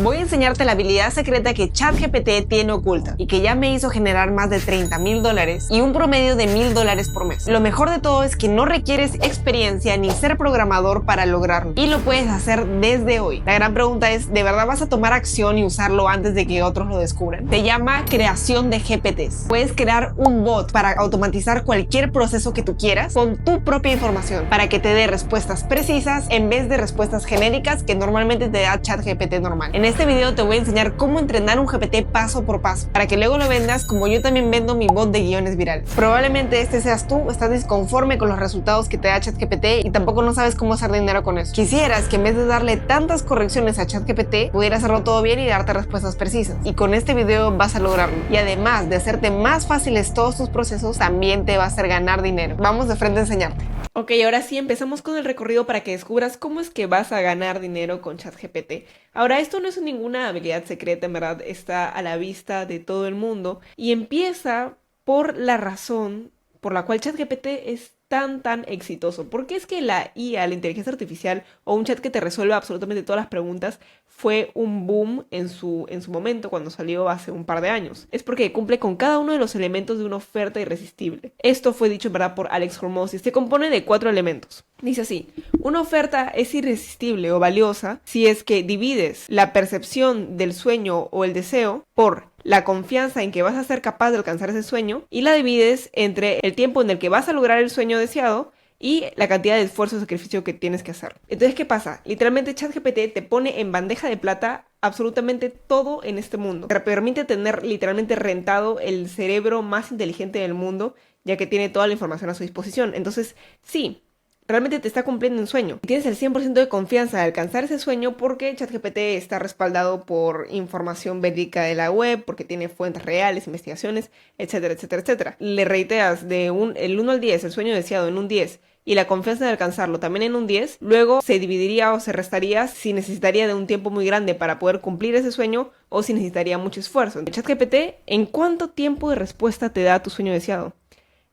Voy a enseñarte la habilidad secreta que ChatGPT tiene oculta y que ya me hizo generar más de $30,000 y un promedio de $1,000 por mes. Lo mejor de todo es que no requieres experiencia ni ser programador para lograrlo y lo puedes hacer desde hoy. La gran pregunta es, ¿de verdad vas a tomar acción y usarlo antes de que otros lo descubran? Se llama creación de GPTs. Puedes crear un bot para automatizar cualquier proceso que tú quieras con tu propia información para que te dé respuestas precisas en vez de respuestas genéricas que normalmente te da ChatGPT normal. En este video te voy a enseñar cómo entrenar un GPT paso por paso para que luego lo vendas como yo también vendo mi bot de guiones virales. Probablemente este seas tú, estás disconforme con los resultados que te da ChatGPT y tampoco no sabes cómo hacer dinero con eso. Quisieras que en vez de darle tantas correcciones a ChatGPT pudiera hacerlo todo bien y darte respuestas precisas, y con este video vas a lograrlo. Y además de hacerte más fáciles todos tus procesos, también te va a hacer ganar dinero. Vamos de frente a enseñarte. Ok, ahora sí empezamos con el recorrido para que descubras cómo es que vas a ganar dinero con ChatGPT. Ahora, esto no es ninguna habilidad secreta, en verdad está a la vista de todo el mundo y empieza por la razón por la cual ChatGPT es tan exitoso. ¿Por qué es que la IA, la inteligencia artificial o un chat que te resuelva absolutamente todas las preguntas fue un boom en su momento cuando salió hace un par de años? Es porque cumple con cada uno de los elementos de una oferta irresistible. Esto fue dicho en verdad por Alex Hormozi. Se compone de 4 elementos. Dice así: una oferta es irresistible o valiosa si es que divides la percepción del sueño o el deseo por la confianza en que vas a ser capaz de alcanzar ese sueño y la divides entre el tiempo en el que vas a lograr el sueño deseado y la cantidad de esfuerzo o sacrificio que tienes que hacer. Entonces, ¿qué pasa? Literalmente ChatGPT te pone en bandeja de plata absolutamente todo en este mundo. Te permite tener literalmente rentado el cerebro más inteligente del mundo, ya que tiene toda la información a su disposición. Entonces, sí, realmente te está cumpliendo un sueño. Tienes el 100% de confianza de alcanzar ese sueño porque ChatGPT está respaldado por información verídica de la web, porque tiene fuentes reales, investigaciones, etcétera, etcétera, etcétera. Le reiteras el 1 al 10, el sueño deseado en un 10, y la confianza de alcanzarlo también en un 10, luego se dividiría o se restaría si necesitaría de un tiempo muy grande para poder cumplir ese sueño o si necesitaría mucho esfuerzo. ChatGPT, ¿en cuánto tiempo de respuesta te da tu sueño deseado?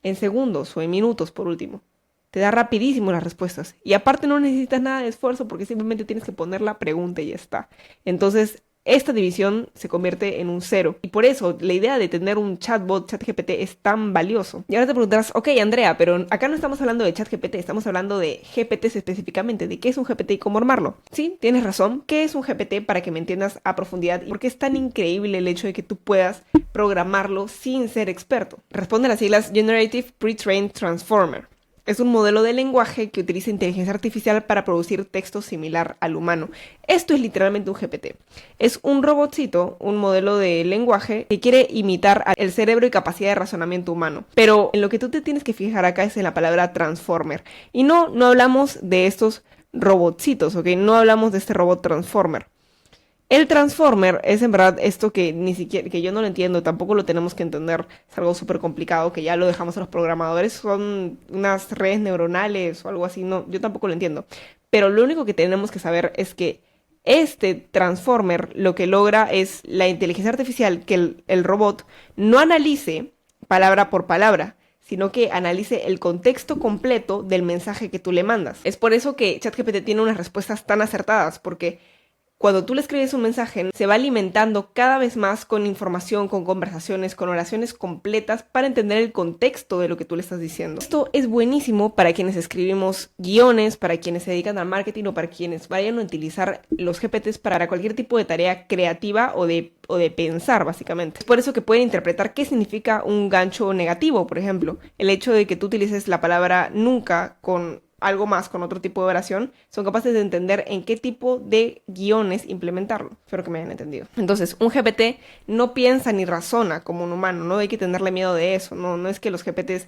En segundos o en minutos, por último. Te da rapidísimo las respuestas. Y aparte no necesitas nada de esfuerzo porque simplemente tienes que poner la pregunta y ya está. Entonces, esta división se convierte en un 0. Y por eso, la idea de tener un chatbot, ChatGPT, es tan valioso. Y ahora te preguntarás, ok, Andrea, pero acá no estamos hablando de ChatGPT, estamos hablando de GPTs específicamente, de qué es un GPT y cómo armarlo. Sí, tienes razón. ¿Qué es un GPT para que me entiendas a profundidad? ¿Y por qué es tan increíble el hecho de que tú puedas programarlo sin ser experto? Responde a las siglas Generative Pre-trained Transformer. Es un modelo de lenguaje que utiliza inteligencia artificial para producir texto similar al humano. Esto es literalmente un GPT. Es un robotcito, un modelo de lenguaje que quiere imitar el cerebro y capacidad de razonamiento humano. Pero en lo que tú te tienes que fijar acá es en la palabra transformer. Y no hablamos de estos robotcitos, ¿ok? No hablamos de este robot transformer. El transformer es en verdad esto que ni siquiera, que yo no lo entiendo, tampoco lo tenemos que entender, es algo súper complicado que ya lo dejamos a los programadores, son unas redes neuronales o algo así, no, yo tampoco lo entiendo. Pero lo único que tenemos que saber es que este transformer lo que logra es la inteligencia artificial, que el robot no analice palabra por palabra, sino que analice el contexto completo del mensaje que tú le mandas. Es por eso que ChatGPT tiene unas respuestas tan acertadas, porque cuando tú le escribes un mensaje, se va alimentando cada vez más con información, con conversaciones, con oraciones completas para entender el contexto de lo que tú le estás diciendo. Esto es buenísimo para quienes escribimos guiones, para quienes se dedican al marketing o para quienes vayan a utilizar los GPTs para cualquier tipo de tarea creativa o de pensar, básicamente. Es por eso que pueden interpretar qué significa un gancho negativo, por ejemplo. El hecho de que tú utilices la palabra nunca con algo más, con otro tipo de oración, son capaces de entender en qué tipo de guiones implementarlo. Espero que me hayan entendido. Entonces, un GPT no piensa ni razona como un humano, no hay que tenerle miedo de eso, no es que los GPTs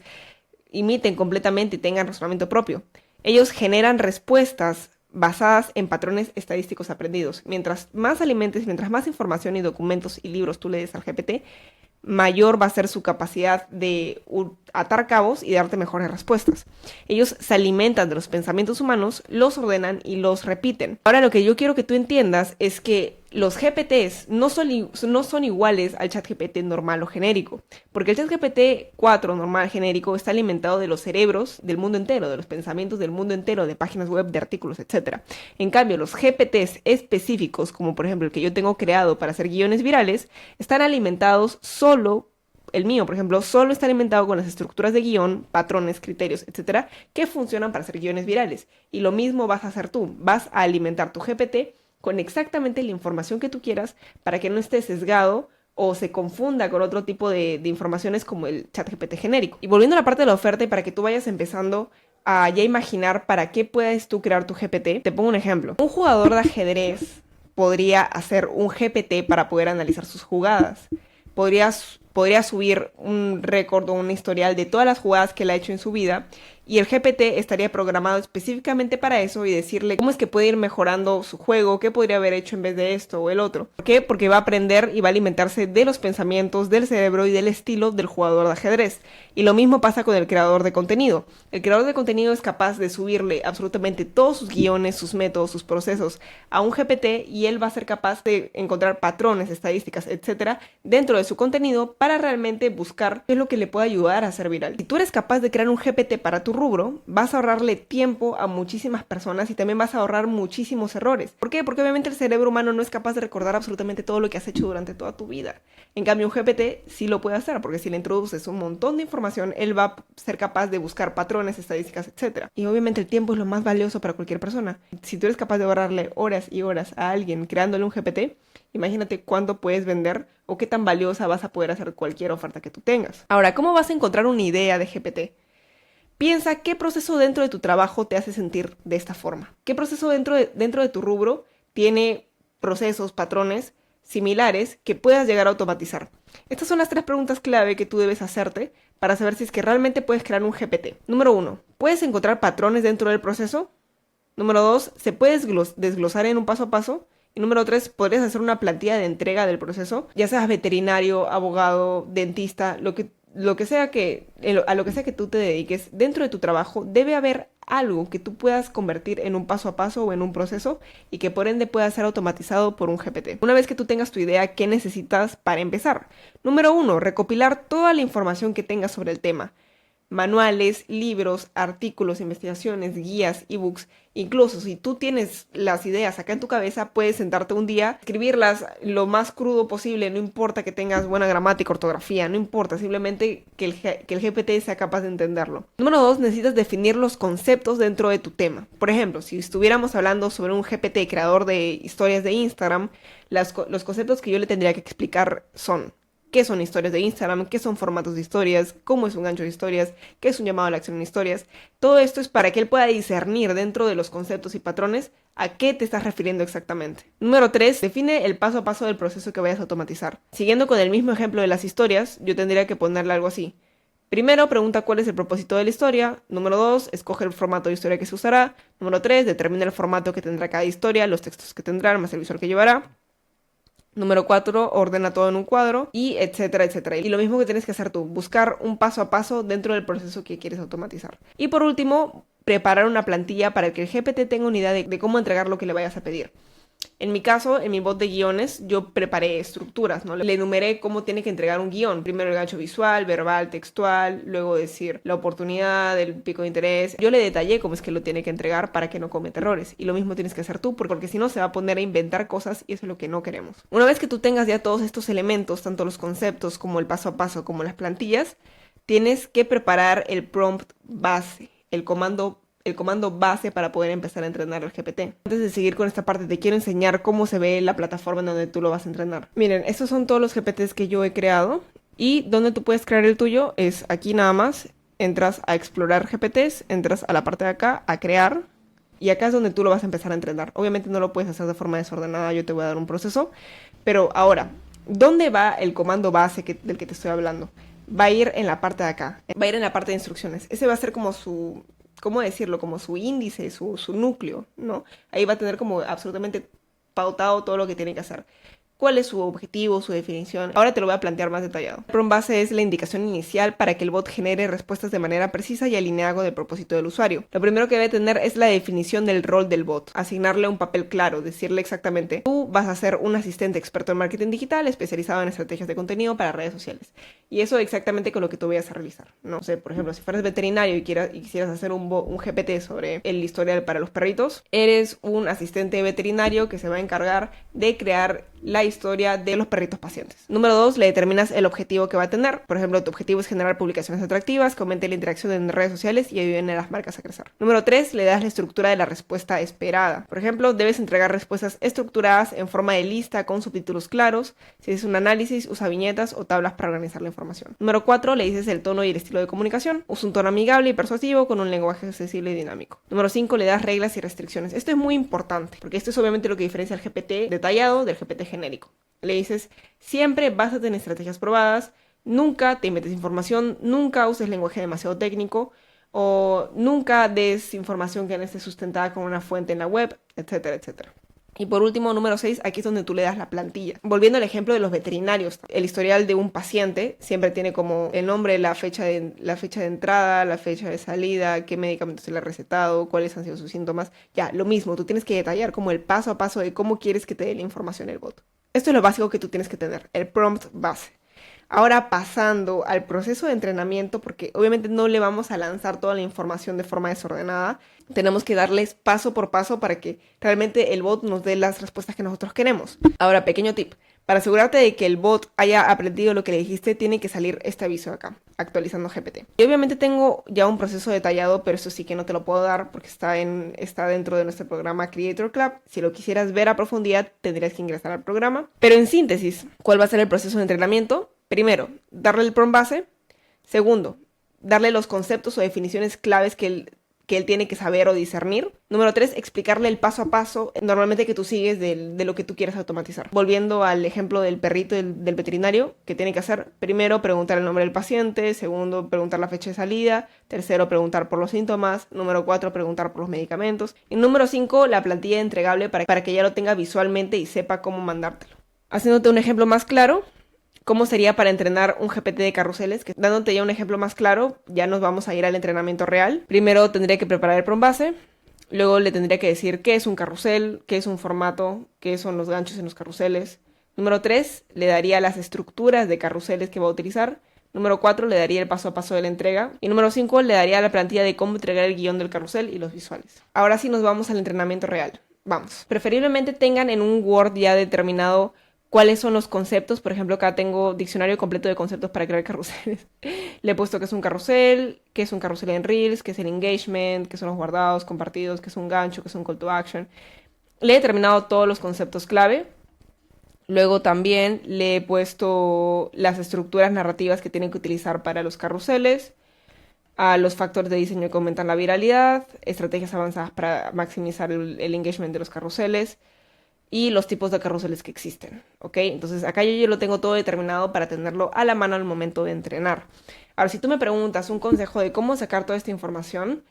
imiten completamente y tengan razonamiento propio. Ellos generan respuestas basadas en patrones estadísticos aprendidos. Mientras más alimentes, mientras más información y documentos y libros tú le des al GPT, mayor va a ser su capacidad de atar cabos y darte mejores respuestas. Ellos se alimentan de los pensamientos humanos, los ordenan y los repiten. Ahora lo que yo quiero que tú entiendas es que los GPTs no son iguales al ChatGPT normal o genérico, porque el ChatGPT 4 normal genérico está alimentado de los cerebros del mundo entero, de los pensamientos del mundo entero, de páginas web, de artículos, etc. En cambio, los GPTs específicos, como por ejemplo el que yo tengo creado para hacer guiones virales, están alimentados solo. El mío, por ejemplo, solo está alimentado con las estructuras de guión, patrones, criterios, etcétera, que funcionan para hacer guiones virales. Y lo mismo vas a hacer tú. Vas a alimentar tu GPT con exactamente la información que tú quieras para que no esté sesgado o se confunda con otro tipo de informaciones como el ChatGPT genérico. Y volviendo a la parte de la oferta y para que tú vayas empezando a ya imaginar para qué puedes tú crear tu GPT, te pongo un ejemplo. Un jugador de ajedrez podría hacer un GPT para poder analizar sus jugadas. Podría subir un récord o un historial de todas las jugadas que él ha hecho en su vida y el GPT estaría programado específicamente para eso y decirle cómo es que puede ir mejorando su juego, qué podría haber hecho en vez de esto o el otro. ¿Por qué? Porque va a aprender y va a alimentarse de los pensamientos, del cerebro y del estilo del jugador de ajedrez. Y lo mismo pasa con el creador de contenido. El creador de contenido es capaz de subirle absolutamente todos sus guiones, sus métodos, sus procesos a un GPT y él va a ser capaz de encontrar patrones, estadísticas, etcétera, dentro de su contenido para realmente buscar qué es lo que le puede ayudar a ser viral. Si tú eres capaz de crear un GPT para tu rubro, vas a ahorrarle tiempo a muchísimas personas y también vas a ahorrar muchísimos errores. ¿Por qué? Porque obviamente el cerebro humano no es capaz de recordar absolutamente todo lo que has hecho durante toda tu vida. En cambio, un GPT sí lo puede hacer, porque si le introduces un montón de información, él va a ser capaz de buscar patrones, estadísticas, etc. Y obviamente el tiempo es lo más valioso para cualquier persona. Si tú eres capaz de ahorrarle horas y horas a alguien creándole un GPT, imagínate cuánto puedes vender o qué tan valiosa vas a poder hacer cualquier oferta que tú tengas. Ahora, ¿cómo vas a encontrar una idea de GPT? Piensa qué proceso dentro de tu trabajo te hace sentir de esta forma. ¿Qué proceso dentro de tu rubro tiene procesos, patrones similares que puedas llegar a automatizar? Estas son las 3 preguntas clave que tú debes hacerte para saber si es que realmente puedes crear un GPT. Número 1. ¿Puedes encontrar patrones dentro del proceso? Número 2. ¿Se puede desglosar en un paso a paso? Y número 3, podrías hacer una plantilla de entrega del proceso, ya seas veterinario, abogado, dentista, a lo que sea que tú te dediques. Dentro de tu trabajo debe haber algo que tú puedas convertir en un paso a paso o en un proceso y que por ende pueda ser automatizado por un GPT. Una vez que tú tengas tu idea, ¿qué necesitas para empezar? Número 1, recopilar toda la información que tengas sobre el tema. Manuales, libros, artículos, investigaciones, guías, ebooks. Incluso si tú tienes las ideas acá en tu cabeza, puedes sentarte un día, escribirlas lo más crudo posible, no importa que tengas buena gramática, ortografía, no importa, simplemente que el GPT sea capaz de entenderlo. Número 2, necesitas definir los conceptos dentro de tu tema. Por ejemplo, si estuviéramos hablando sobre un GPT creador de historias de Instagram, los conceptos que yo le tendría que explicar son: ¿qué son historias de Instagram? ¿Qué son formatos de historias? ¿Cómo es un gancho de historias? ¿Qué es un llamado a la acción en historias? Todo esto es para que él pueda discernir dentro de los conceptos y patrones a qué te estás refiriendo exactamente. Número 3, define el paso a paso del proceso que vayas a automatizar. Siguiendo con el mismo ejemplo de las historias, yo tendría que ponerle algo así. Primero, pregunta cuál es el propósito de la historia. Número 2, escoge el formato de historia que se usará. Número 3, determina el formato que tendrá cada historia, los textos que tendrá, más el visual que llevará. Número 4, ordena todo en un cuadro y etcétera, etcétera. Y lo mismo que tienes que hacer tú, buscar un paso a paso dentro del proceso que quieres automatizar. Y por último, preparar una plantilla para que el GPT tenga una idea de cómo entregar lo que le vayas a pedir. En mi caso, en mi bot de guiones, yo preparé estructuras, ¿no? Le enumeré cómo tiene que entregar un guión. Primero el gancho visual, verbal, textual, luego decir la oportunidad, el pico de interés. Yo le detallé cómo es que lo tiene que entregar para que no cometa errores. Y lo mismo tienes que hacer tú, porque si no se va a poner a inventar cosas y eso es lo que no queremos. Una vez que tú tengas ya todos estos elementos, tanto los conceptos como el paso a paso, como las plantillas, tienes que preparar el prompt base, el comando base para poder empezar a entrenar el GPT. Antes de seguir con esta parte, te quiero enseñar cómo se ve la plataforma en donde tú lo vas a entrenar. Miren, estos son todos los GPTs que yo he creado y donde tú puedes crear el tuyo es aquí nada más. Entras a explorar GPTs, entras a la parte de acá, a crear, y acá es donde tú lo vas a empezar a entrenar. Obviamente no lo puedes hacer de forma desordenada, yo te voy a dar un proceso, pero ahora, ¿dónde va el comando base del que te estoy hablando? Va a ir en la parte de acá, va a ir en la parte de instrucciones. Ese va a ser como su... ¿cómo decirlo? Como su índice, su núcleo, ¿no? Ahí va a tener como absolutamente pautado todo lo que tiene que hacer. cuál es su objetivo, su definición. Ahora te lo voy a plantear más detallado. El prompt base es la indicación inicial para que el bot genere respuestas de manera precisa y alineada con el propósito del usuario. Lo primero que debe tener es la definición del rol del bot, asignarle un papel claro, decirle exactamente, tú vas a ser un asistente experto en marketing digital especializado en estrategias de contenido para redes sociales. Y eso exactamente con lo que tú vayas a realizar. No sé, por ejemplo, si fueras veterinario y quisieras hacer un GPT sobre el historial para los perritos, eres un asistente veterinario que se va a encargar de crear la historia de los perritos pacientes. Número 2, le determinas el objetivo que va a tener. Por ejemplo, tu objetivo es generar publicaciones atractivas que aumenten la interacción en redes sociales y ayuden a las marcas a crecer. Número 3, le das la estructura de la respuesta esperada. Por ejemplo, debes entregar respuestas estructuradas en forma de lista con subtítulos claros. Si es un análisis, usa viñetas o tablas para organizar la información. Número 4, le dices el tono y el estilo de comunicación. Usa un tono amigable y persuasivo con un lenguaje accesible y dinámico. Número 5, le das reglas y restricciones. Esto es muy importante porque esto es obviamente lo que diferencia al GPT detallado del GPT genérico. Le dices, siempre básate en estrategias probadas, nunca te metes información, nunca uses lenguaje demasiado técnico o nunca des información que no esté sustentada con una fuente en la web, etcétera, etcétera. Y por último, número 6, aquí es donde tú le das la plantilla. Volviendo al ejemplo de los veterinarios, el historial de un paciente siempre tiene como el nombre, la fecha de entrada, la fecha de salida, qué medicamentos se le ha recetado, cuáles han sido sus síntomas. Ya, lo mismo, tú tienes que detallar como el paso a paso de cómo quieres que te dé la información el bot. Esto es lo básico que tú tienes que tener, el prompt base. Ahora pasando al proceso de entrenamiento, porque obviamente no le vamos a lanzar toda la información de forma desordenada, tenemos que darles paso por paso para que realmente el bot nos dé las respuestas que nosotros queremos. Ahora, pequeño tip, para asegurarte de que el bot haya aprendido lo que le dijiste, tiene que salir este aviso de acá, actualizando GPT. Y obviamente tengo ya un proceso detallado, pero eso sí que no te lo puedo dar porque está dentro de nuestro programa Creator Club. Si lo quisieras ver a profundidad, tendrías que ingresar al programa. Pero en síntesis, ¿cuál va a ser el proceso de entrenamiento? Primero, darle el prompt base. Segundo, darle los conceptos o definiciones claves que él tiene que saber o discernir. Número 3, explicarle el paso a paso normalmente que tú sigues de lo que tú quieres automatizar. Volviendo al ejemplo del perrito del veterinario, que tiene que hacer, primero, preguntar el nombre del paciente. Segundo, preguntar la fecha de salida. Tercero, preguntar por los síntomas. Número 4, preguntar por los medicamentos. Y número 5, la plantilla entregable para que ya lo tenga visualmente y sepa cómo mandártelo. Haciéndote un ejemplo más claro, ¿cómo sería para entrenar un GPT de carruseles? Que dándote ya un ejemplo más claro, ya nos vamos a ir al entrenamiento real. Primero tendría que preparar el prompt base, luego le tendría que decir qué es un carrusel, qué es un formato, qué son los ganchos en los carruseles. Número 3, le daría las estructuras de carruseles que va a utilizar. Número 4, le daría el paso a paso de la entrega. Y número 5, le daría la plantilla de cómo entregar el guión del carrusel y los visuales. Ahora sí nos vamos al entrenamiento real. Vamos. Preferiblemente tengan en un Word ya determinado cuáles son los conceptos. Por ejemplo, acá tengo diccionario completo de conceptos para crear carruseles. Le he puesto qué es un carrusel en Reels, qué es el engagement, qué son los guardados, compartidos, qué es un gancho, qué es un call to action. Le he determinado todos los conceptos clave. Luego también le he puesto las estructuras narrativas que tienen que utilizar para los carruseles, a los factores de diseño que aumentan la viralidad, estrategias avanzadas para maximizar el engagement de los carruseles, y los tipos de carruseles que existen, ¿ok? Entonces acá yo ya lo tengo todo determinado para tenerlo a la mano al momento de entrenar. Ahora, si tú me preguntas un consejo de cómo sacar toda esta información,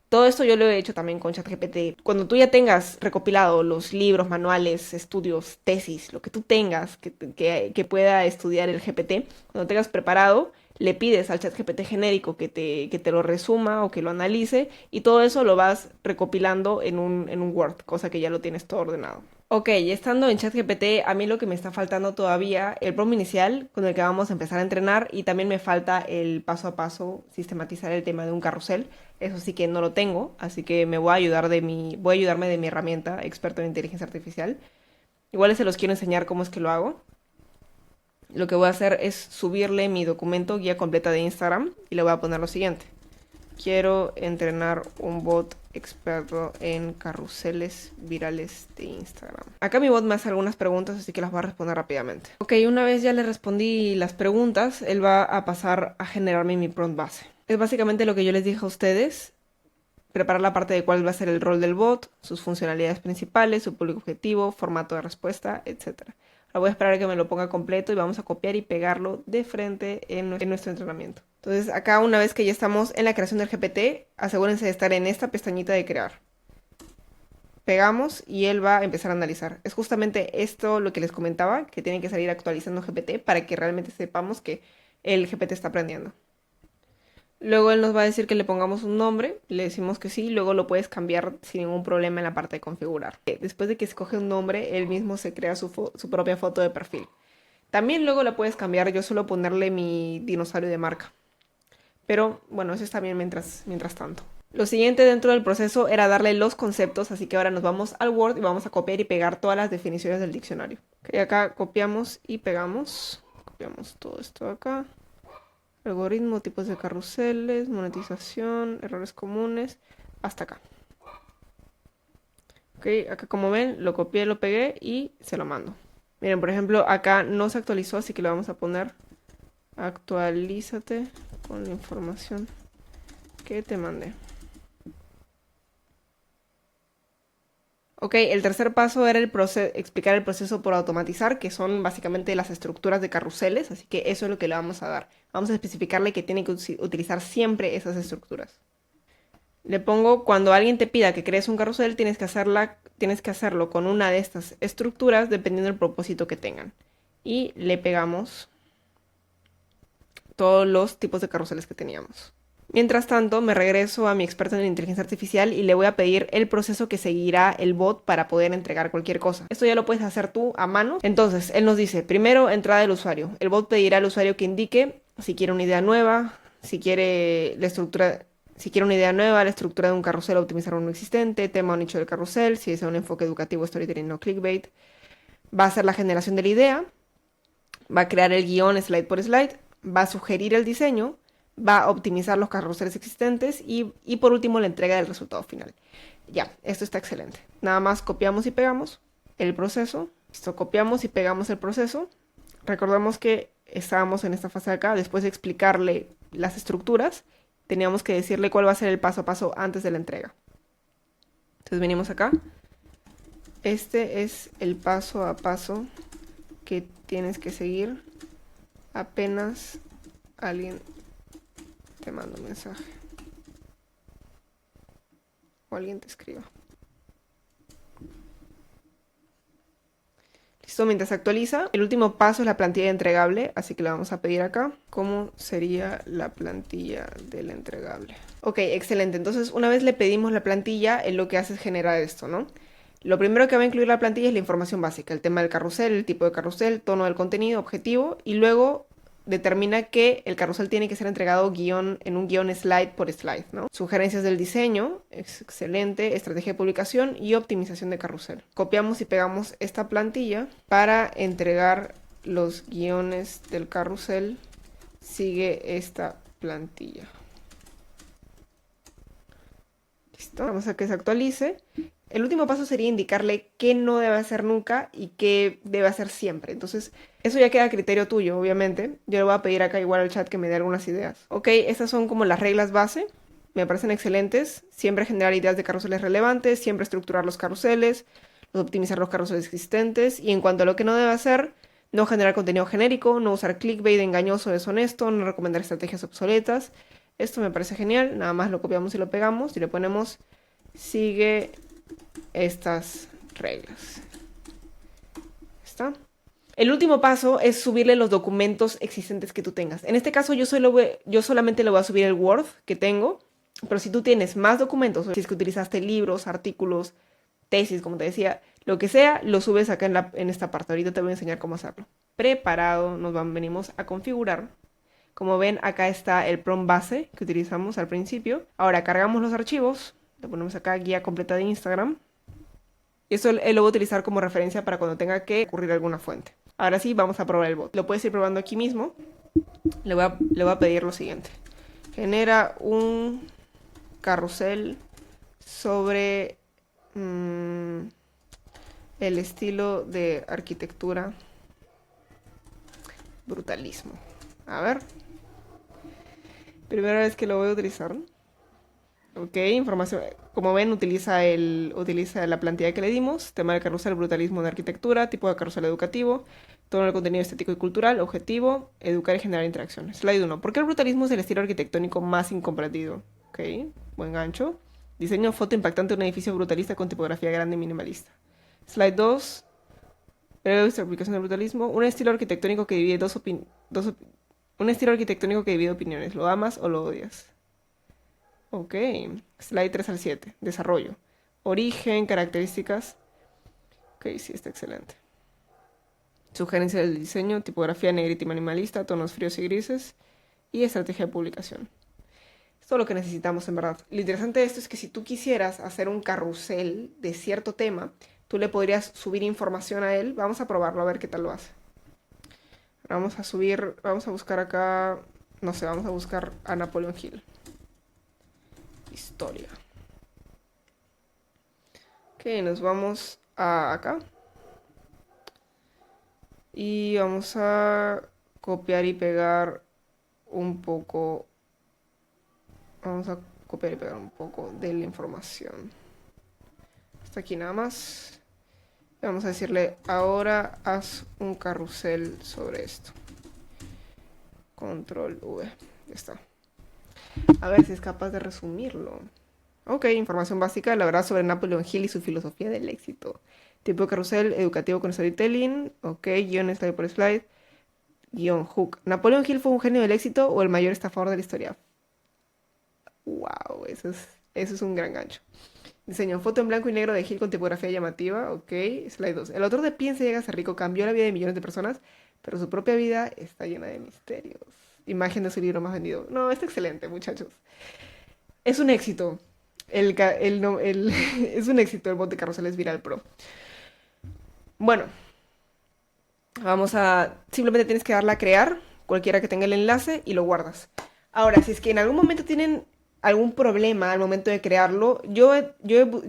todo esto yo lo he hecho también con ChatGPT. Cuando tú ya tengas recopilado los libros, manuales, estudios, tesis, lo que tú tengas que pueda estudiar el GPT, cuando tengas preparado, le pides al ChatGPT genérico que te lo resuma o que lo analice, y todo eso lo vas recopilando en un Word, cosa que ya lo tienes todo ordenado. Ok, ya estando en ChatGPT, a mí lo que me está faltando todavía, el prompt inicial con el que vamos a empezar a entrenar, y también me falta el paso a paso, sistematizar el tema de un carrusel. Eso sí que no lo tengo, así que voy a ayudarme de mi herramienta experto en inteligencia artificial. Igual se los quiero enseñar cómo es que lo hago. Lo que voy a hacer es subirle mi documento guía completa de Instagram y le voy a poner lo siguiente. Quiero entrenar un bot experto en carruseles virales de Instagram. Acá mi bot me hace algunas preguntas, así que las voy a responder rápidamente. Ok, una vez ya le respondí las preguntas, él va a pasar a generarme mi prompt base. Es básicamente lo que yo les dije a ustedes. Preparar la parte de cuál va a ser el rol del bot, sus funcionalidades principales, su público objetivo, formato de respuesta, etc. Ahora voy a esperar a que me lo ponga completo y vamos a copiar y pegarlo de frente en nuestro entrenamiento. Entonces acá, una vez que ya estamos en la creación del GPT, asegúrense de estar en esta pestañita de crear. pegamos y él va a empezar a analizar. Es justamente esto lo que les comentaba, que tienen que salir actualizando GPT para que realmente sepamos que el GPT está aprendiendo. Luego él nos va a decir que le pongamos un nombre, le decimos que sí, luego lo puedes cambiar sin ningún problema en la parte de configurar. Después de que escoge un nombre, él mismo se crea su propia foto de perfil. También luego la puedes cambiar, yo suelo ponerle mi dinosaurio de marca. Pero bueno, eso está bien mientras tanto. Lo siguiente dentro del proceso era darle los conceptos, así que ahora nos vamos al Word y vamos a copiar y pegar todas las definiciones del diccionario. Okay, acá copiamos y pegamos. Copiamos todo esto acá. Algoritmo, tipos de carruseles, monetización, errores comunes, hasta acá. Ok, acá como ven, lo copié, lo pegué y se lo mando. Miren, por ejemplo, acá no se actualizó, así que le vamos a poner actualízate con la información que te mandé. Ok, el tercer paso era explicar el proceso por automatizar, que son básicamente las estructuras de carruseles, así que eso es lo que le vamos a dar. Vamos a especificarle que tiene que utilizar siempre esas estructuras. Le pongo, cuando alguien te pida que crees un carrusel, tienes que hacerlo con una de estas estructuras dependiendo del propósito que tengan. Y le pegamos todos los tipos de carruseles que teníamos. Mientras tanto, me regreso a mi experto en inteligencia artificial y le voy a pedir el proceso que seguirá el bot para poder entregar cualquier cosa. Esto ya lo puedes hacer tú a mano. Entonces, él nos dice, primero, entrada del usuario. El bot pedirá al usuario que indique si quiere una idea nueva, si quiere la estructura de un carrusel o optimizar uno existente, tema o nicho del carrusel, si desea un enfoque educativo, storytelling o clickbait. Va a hacer la generación de la idea, va a crear el guión slide por slide, va a sugerir el diseño, va a optimizar los carruseles existentes y por último la entrega del resultado final. Ya, esto está excelente. Nada más copiamos y pegamos el proceso. Listo, copiamos y pegamos el proceso. Recordemos que estábamos en esta fase de acá, después de explicarle las estructuras, teníamos que decirle cuál va a ser el paso a paso antes de la entrega. Entonces venimos acá. Este es el paso a paso que tienes que seguir apenas alguien te manda un mensaje o alguien te escriba. Listo, mientras se actualiza, el último paso es la plantilla entregable, así que le vamos a pedir acá cómo sería la plantilla del entregable. Ok, excelente. Entonces, una vez le pedimos la plantilla, él lo que hace es generar esto, ¿no? Lo primero que va a incluir la plantilla es la información básica, el tema del carrusel, el tipo de carrusel, tono del contenido, objetivo, y luego determina que el carrusel tiene que ser entregado en un guión slide por slide, ¿no? Sugerencias del diseño, excelente, estrategia de publicación y optimización de carrusel. Copiamos y pegamos esta plantilla para entregar los guiones del carrusel. Sigue esta plantilla. Listo, vamos a que se actualice. El último paso sería indicarle qué no debe hacer nunca y qué debe hacer siempre. Entonces, eso ya queda a criterio tuyo, obviamente. Yo le voy a pedir acá igual al chat que me dé algunas ideas. Ok, estas son como las reglas base. Me parecen excelentes. Siempre generar ideas de carruseles relevantes, siempre estructurar los carruseles, optimizar los carruseles existentes. Y en cuanto a lo que no debe hacer, no generar contenido genérico, no usar clickbait engañoso o deshonesto, no recomendar estrategias obsoletas. Esto me parece genial. Nada más lo copiamos y lo pegamos y le ponemos sigue estas reglas. ¿Está? El último paso es subirle los documentos existentes que tú tengas. En este caso yo solamente le voy a subir el Word que tengo, pero si tú tienes más documentos, si es que utilizaste libros, artículos, tesis, como te decía, lo que sea, lo subes acá en esta parte. Ahorita te voy a enseñar cómo hacerlo. Preparado, venimos a configurar. Como ven, acá está el prompt base que utilizamos al principio. Ahora cargamos los archivos, le ponemos acá guía completa de Instagram. Y eso él lo va a utilizar como referencia para cuando tenga que recurrir a alguna fuente. Ahora sí, vamos a probar el bot. Lo puedes ir probando aquí mismo. Le voy a pedir lo siguiente. Genera un carrusel sobre el estilo de arquitectura brutalismo. A ver. Primera vez que lo voy a utilizar. Ok, información. Como ven, utiliza la plantilla que le dimos. Tema del carrusel, brutalismo de arquitectura, tipo de carrusel educativo, tono del contenido estético y cultural, objetivo, educar y generar interacciones. Slide 1. ¿Por qué el brutalismo es el estilo arquitectónico más incomprendido? Ok, buen gancho. Diseño de foto impactante de un edificio brutalista con tipografía grande y minimalista. Slide 2. Aplicación del brutalismo. Un estilo arquitectónico que divide un estilo arquitectónico que divide opiniones. ¿Lo amas o lo odias? Ok. Slide 3 al 7. Desarrollo. Origen, características. Ok, sí, está excelente. Sugerencia del diseño, tipografía negrita y minimalista, tonos fríos y grises. Y estrategia de publicación. Es todo lo que necesitamos, en verdad. Lo interesante de esto es que si tú quisieras hacer un carrusel de cierto tema, tú le podrías subir información a él. Vamos a probarlo, a ver qué tal lo hace. Vamos a buscar acá, no sé, vamos a buscar a Napoleon Hill. Historia. Ok, nos vamos a acá. Y vamos a copiar y pegar un poco. Vamos a copiar y pegar un poco de la información. Hasta aquí nada más. Vamos a decirle, ahora haz un carrusel sobre esto. Control V. Ya está. A ver si es capaz de resumirlo. Ok, información básica, la verdad sobre Napoleon Hill y su filosofía del éxito. Tipo de carrusel, educativo con storytelling. Ok, guión slide por slide. Guión hook. ¿Napoleon Hill fue un genio del éxito o el mayor estafador de la historia? Wow, eso es un gran gancho. Diseño, foto en blanco y negro de Hill con tipografía llamativa. Ok, slide 2. El autor de Piensa y llega a ser rico cambió la vida de millones de personas, pero su propia vida está llena de misterios. Imagen de su libro más vendido. No, está excelente, muchachos. Es un éxito. Es un éxito el bot de carruseles Viral Pro. Bueno, simplemente tienes que darle a crear, cualquiera que tenga el enlace, y lo guardas. Ahora, si es que en algún momento tienen algún problema al momento de crearlo, yo he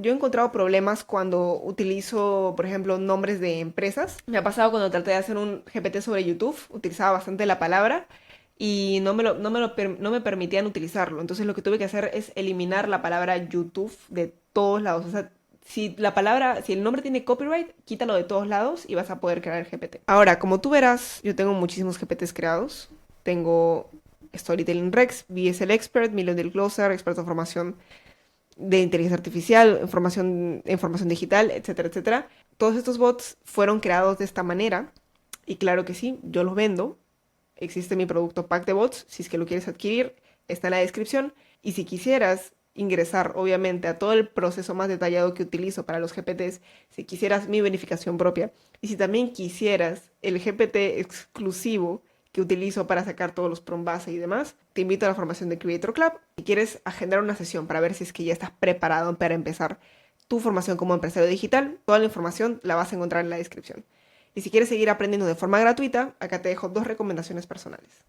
encontrado problemas cuando utilizo, por ejemplo, nombres de empresas. Me ha pasado cuando traté de hacer un GPT sobre YouTube, utilizaba bastante la palabra y no me permitían utilizarlo. Entonces lo que tuve que hacer es eliminar la palabra YouTube de todos lados. O sea, si el nombre tiene copyright, quítalo de todos lados y vas a poder crear el GPT. Ahora, como tú verás, yo tengo muchísimos GPTs creados. Tengo Storytelling Rex, BSL Expert, Millionaire Closer, experto en formación de inteligencia artificial, información digital, etcétera, etcétera. Todos estos bots fueron creados de esta manera y claro que sí, yo los vendo. Existe mi producto Pack de Bots, si es que lo quieres adquirir, está en la descripción. Y si quisieras ingresar, obviamente, a todo el proceso más detallado que utilizo para los GPTs, si quisieras mi verificación propia, y si también quisieras el GPT exclusivo que utilizo para sacar todos los prompt base y demás, te invito a la formación de Creator Club. Si quieres agendar una sesión para ver si es que ya estás preparado para empezar tu formación como empresario digital, toda la información la vas a encontrar en la descripción. Y si quieres seguir aprendiendo de forma gratuita, acá te dejo 2 recomendaciones personales.